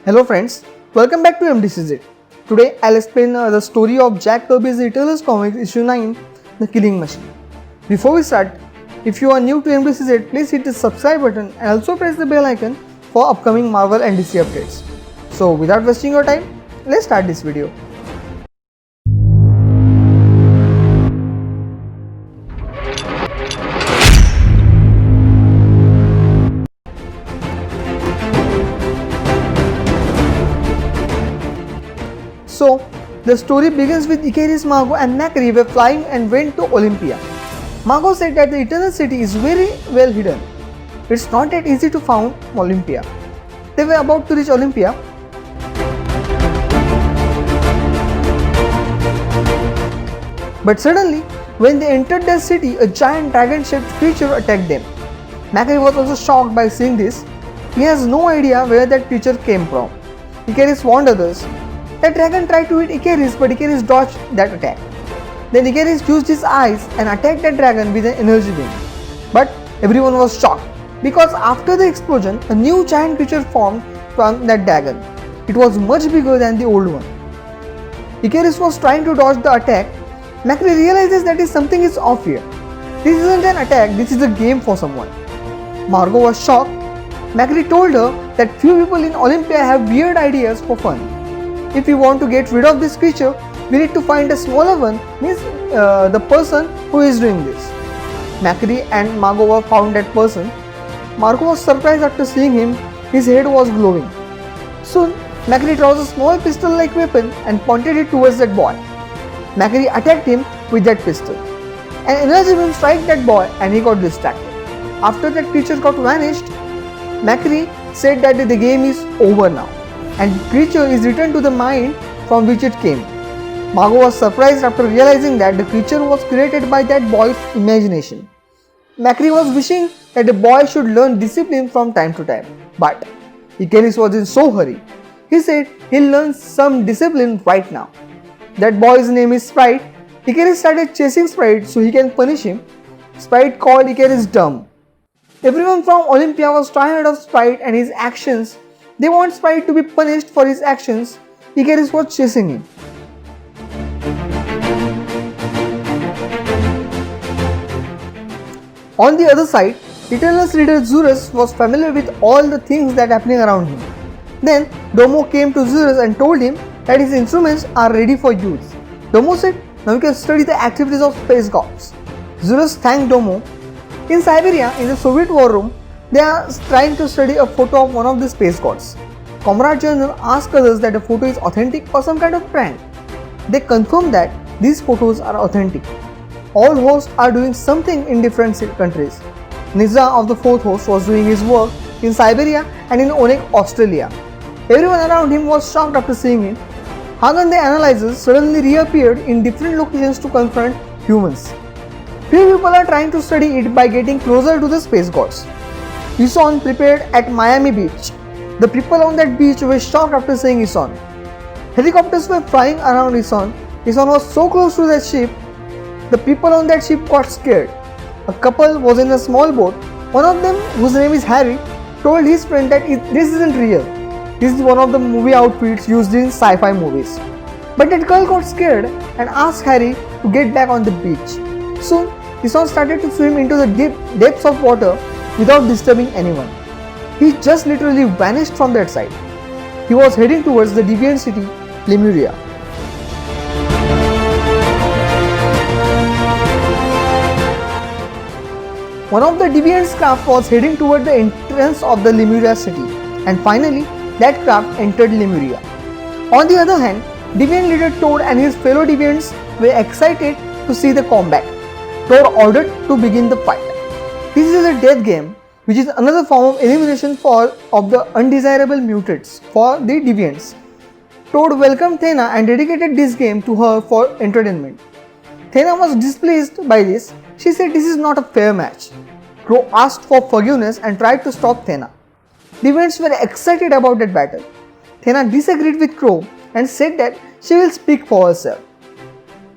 Hello friends, welcome back to MDCZ. Today I'll explain the story of Jack Kirby's Eternals Comics issue 9, The Killing Machine. Before we start, if you are new to MDCZ, please hit the subscribe button and also press the bell icon for upcoming Marvel and DC updates. So without wasting your time, let's start this video. So, the story begins with Ikaris, Margo and Macri were flying and went to Olympia. Margo said that the Eternal City is very well hidden. It's not that easy to find Olympia. They were about to reach Olympia. But suddenly, when they entered the city, a giant dragon-shaped creature attacked them. Macri was also shocked by seeing this. He has no idea where that creature came from. Ikaris warned others. The dragon tried to hit Ikaris, but Ikaris dodged that attack. Then Ikaris used his eyes and attacked the dragon with an energy beam. But everyone was shocked because after the explosion, a new giant creature formed from that dragon. It was much bigger than the old one. Ikaris was trying to dodge the attack. Macri realizes that something is off here. This isn't an attack, this is a game for someone. Margo was shocked. Macri told her that few people in Olympia have weird ideas for fun. If we want to get rid of this creature, we need to find a smaller one, means the person who is doing this. Macri and Margo found that person. Margo was surprised after seeing him. His head was glowing. Soon, Macri draws a small pistol-like weapon and pointed it towards that boy. Macri attacked him with that pistol. An energy beam struck that boy and he got distracted. After that creature got vanished, Macri said that the game is over now, and creature is returned to the mine from which it came. Margo was surprised after realizing that the creature was created by that boy's imagination. Macri was wishing that the boy should learn discipline from time to time, but Ikaris was in so hurry. He said he'll learn some discipline right now. That boy's name is Sprite. Ikaris started chasing Sprite so he can punish him. Sprite called Ikaris dumb. Everyone from Olympia was tired of Sprite and his actions. They want Sprite to be punished for his actions. Ikaris was chasing him. On the other side, Eternals leader Zurus was familiar with all the things that happening around him. Then Domo came to Zurus and told him that his instruments are ready for use. Domo said, now you can study the activities of space gods. Zurus thanked Domo. In Siberia, in the Soviet war room, they are trying to study a photo of one of the space gods. Comrade General asked others that the photo is authentic or some kind of prank. They confirmed that these photos are authentic. All hosts are doing something in different countries. Nizza of the fourth host was doing his work in Siberia and in Onek, Australia. Everyone around him was shocked after seeing him. Hagan the analyzers suddenly reappeared in different locations to confront humans. Few people are trying to study it by getting closer to the space gods. Ison prepared at Miami Beach. The people on that beach were shocked after seeing Ison. Helicopters were flying around Ison. Ison was so close to that ship, the people on that ship got scared. A couple was in a small boat. One of them, whose name is Harry, told his friend that this isn't real. This is one of the movie outfits used in sci-fi movies. But that girl got scared and asked Harry to get back on the beach. Soon, Ison started to swim into the depths of water without disturbing anyone. He just literally vanished from that side. He was heading towards the deviant city, Lemuria. One of the deviant's craft was heading toward the entrance of the Lemuria city, and finally, that craft entered Lemuria. On the other hand, deviant leader Toad and his fellow deviants were excited to see the combat. Toad ordered to begin the fight. This is a death game, which is another form of elimination of the undesirable mutants for the deviants. Toad welcomed Thena and dedicated this game to her for entertainment. Thena was displeased by this. She said this is not a fair match. Crow asked for forgiveness and tried to stop Thena. Deviants were excited about that battle. Thena disagreed with Crow and said that she will speak for herself.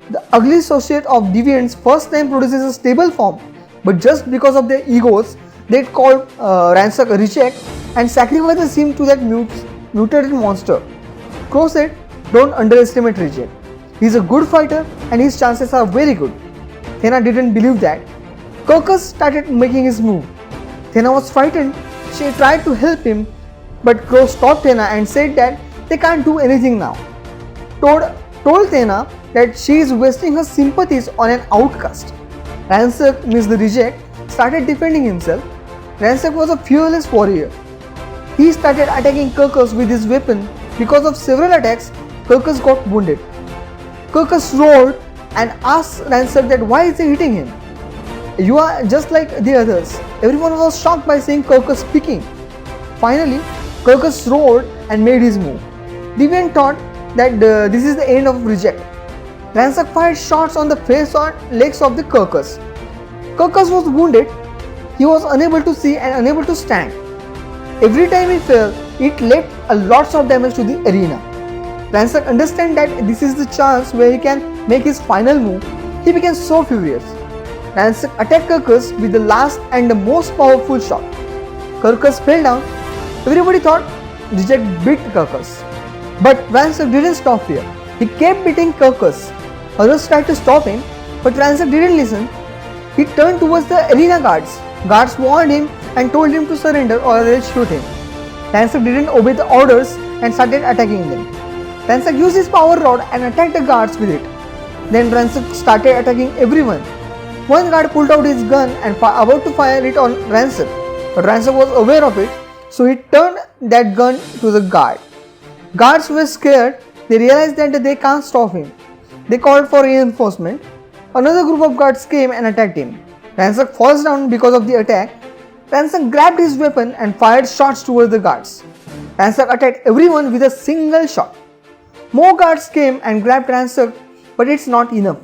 The ugly associate of deviants first time produces a stable form, but just because of their egos, they called Ransack a reject and sacrifices him to that mute mutated monster. Crow said, "Don't underestimate Reject. He's a good fighter and his chances are very good." Thena didn't believe that. Kirkus started making his move. Thena was frightened. She tried to help him, but Crow stopped Thena and said that they can't do anything now. Told Thena that she is wasting her sympathies on an outcast. Ransack, the Reject, started defending himself. Ransack was a fearless warrior. He started attacking Kirkus with his weapon. Because of several attacks, Kirkus got wounded. Kirkus roared and asked Ransack that why is he hitting him? "You are just like the others." Everyone was shocked by seeing Kirkus speaking. Finally, Kirkus roared and made his move. Deviant thought that this is the end of Reject. Ransack fired shots on the face or legs of the Kirkus. Kirkus was wounded. He was unable to see and unable to stand. Every time he fell, it left a lots of damage to the arena. Ransack understood that this is the chance where he can make his final move. He became so furious. Ransack attacked Kirkus with the last and the most powerful shot. Kirkus fell down. Everybody thought Reject beat Kirkus. But Ransack didn't stop here. He kept beating Kirkus. Others tried to stop him, but Ransack didn't listen. He turned towards the arena guards. Guards warned him and told him to surrender or they'll shoot him. Ransack didn't obey the orders and started attacking them. Ransack used his power rod and attacked the guards with it. Then Ransack started attacking everyone. One guard pulled out his gun and about to fire it on Ransack, but Ransack was aware of it, so he turned that gun to the guard. Guards were scared. They realized that they can't stop him. They called for reinforcement. Another group of guards came and attacked him. Ransack falls down because of the attack. Ransack grabbed his weapon and fired shots towards the guards. Ransack attacked everyone with a single shot. More guards came and grabbed Ransack, but it's not enough.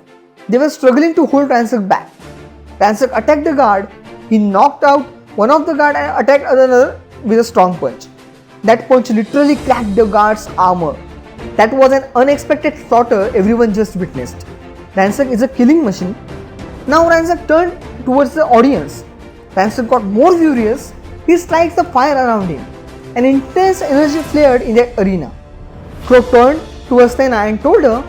They were struggling to hold Ransack back. Ransack attacked the guard. He knocked out one of the guards and attacked another with a strong punch. That punch literally cracked the guard's armor. That was an unexpected slaughter everyone just witnessed. Ransack is a killing machine. Now Ransack turned towards the audience. Ransack got more furious. He strikes the fire around him. An intense energy flared in that arena. Crow turned towards Thena and told her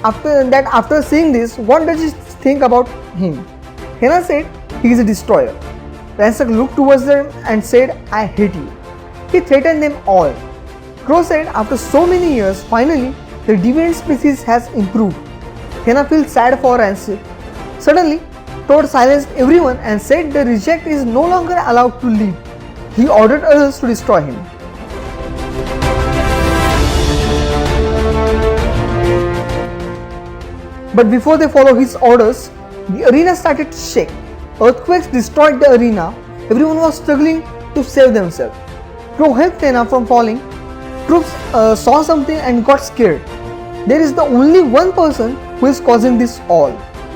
after seeing this, what does she think about him? Thena said, "He is a destroyer." Ransack looked towards them and said, "I hate you." He threatened them all. Crow said, after so many years, finally, the deviant species has improved. Thena feels sad for Ransack. Suddenly, Toad silenced everyone and said the Reject is no longer allowed to leave. He ordered others to destroy him. But before they follow his orders, the arena started to shake. Earthquakes destroyed the arena. Everyone was struggling to save themselves. Crow helped Thena from falling. Troops saw something and got scared. There is the only one person who is causing this all.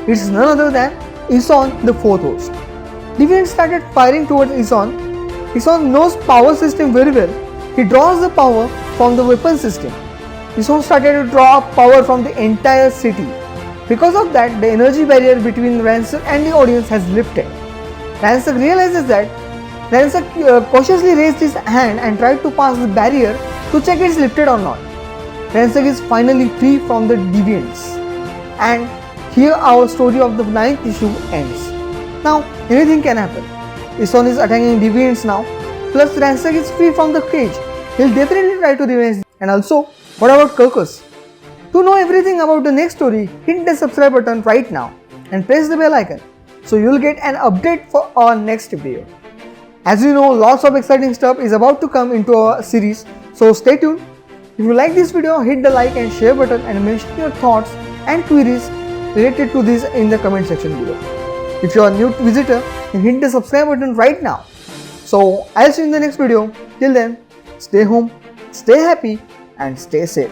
It's none other than Ison, the fourth host. Deviant started firing towards Ison. Ison knows power system very well. He draws the power from the weapon system. Ison started to draw power from the entire city. Because of that, the energy barrier between Ransack and the audience has lifted. Ransack realizes that. Ransack cautiously raised his hand and tried to pass the barrier to check it's lifted or not. Ransack is finally free from the deviants. And here our story of the 9th issue ends. Now anything can happen. Ison is attacking deviants now. Plus Ransack is free from the cage. He'll definitely try to revenge. And also, what about Kirkus? To know everything about the next story, hit the subscribe button right now and press the bell icon so you'll get an update for our next video. As you know, lots of exciting stuff is about to come into our series, so stay tuned. If you like this video, hit the like and share button and mention your thoughts and queries related to this in the comment section below. If you are a new visitor, then hit the subscribe button right now. So I'll see you in the next video. Till then, stay home, stay happy and stay safe.